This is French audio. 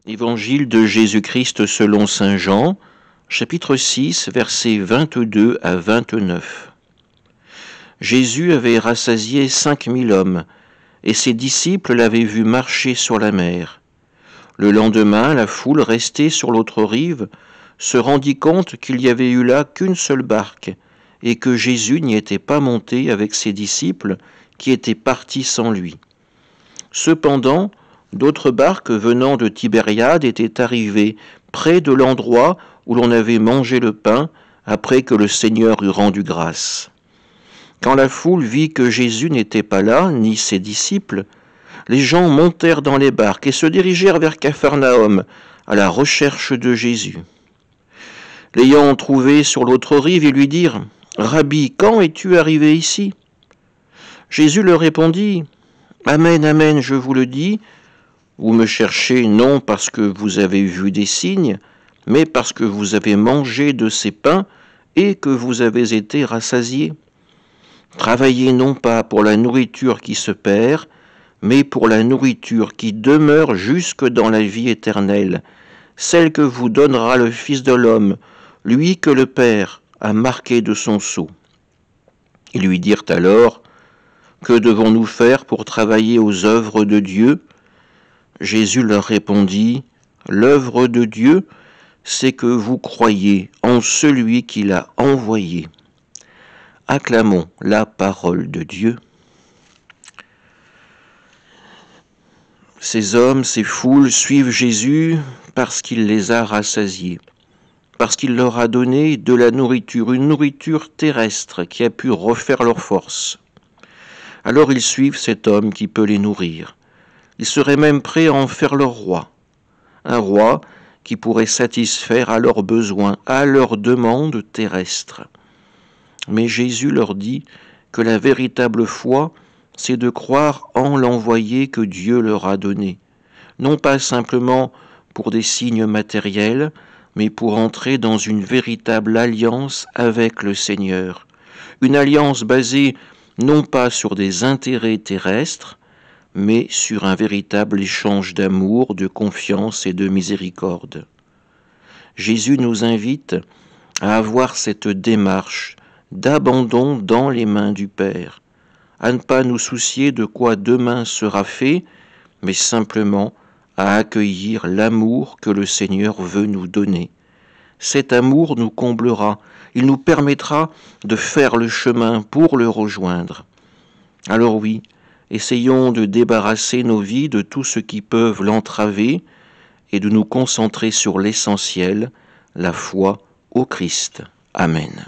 Évangile de Jésus-Christ selon saint Jean, chapitre 6, versets 22 à 29. Jésus avait rassasié 5000 hommes, et ses disciples l'avaient vu marcher sur la mer. Le lendemain, la foule restée sur l'autre rive se rendit compte qu'il n'y avait eu là qu'une seule barque, et que Jésus n'y était pas monté avec ses disciples, qui étaient partis sans lui. Cependant, d'autres barques venant de Tibériade étaient arrivées près de l'endroit où l'on avait mangé le pain après que le Seigneur eut rendu grâce. Quand la foule vit que Jésus n'était pas là, ni ses disciples, les gens montèrent dans les barques et se dirigèrent vers Capharnaüm à la recherche de Jésus. L'ayant trouvé sur l'autre rive, ils lui dirent « Rabbi, quand es-tu arrivé ici ?» Jésus leur répondit « Amen, amen, je vous le dis, vous me cherchez non parce que vous avez vu des signes, mais parce que vous avez mangé de ces pains et que vous avez été rassasiés. Travaillez non pas pour la nourriture qui se perd, mais pour la nourriture qui demeure jusque dans la vie éternelle, celle que vous donnera le Fils de l'homme, lui que le Père a marqué de son sceau. » Ils lui dirent alors, « Que devons-nous faire pour travailler aux œuvres de Dieu ?» Jésus leur répondit, « L'œuvre de Dieu, c'est que vous croyez en celui qui l'a envoyé. » Acclamons la parole de Dieu. Ces hommes, ces foules suivent Jésus parce qu'il les a rassasiés, parce qu'il leur a donné de la nourriture, une nourriture terrestre qui a pu refaire leur force. Alors ils suivent cet homme qui peut les nourrir. Ils seraient même prêts à en faire leur roi, un roi qui pourrait satisfaire à leurs besoins, à leurs demandes terrestres. Mais Jésus leur dit que la véritable foi, c'est de croire en l'envoyé que Dieu leur a donné, non pas simplement pour des signes matériels, mais pour entrer dans une véritable alliance avec le Seigneur, une alliance basée non pas sur des intérêts terrestres, mais sur un véritable échange d'amour, de confiance et de miséricorde. Jésus nous invite à avoir cette démarche d'abandon dans les mains du Père, à ne pas nous soucier de quoi demain sera fait, mais simplement à accueillir l'amour que le Seigneur veut nous donner. Cet amour nous comblera, il nous permettra de faire le chemin pour le rejoindre. Alors oui, essayons de débarrasser nos vies de tout ce qui peut l'entraver et de nous concentrer sur l'essentiel, la foi au Christ. Amen.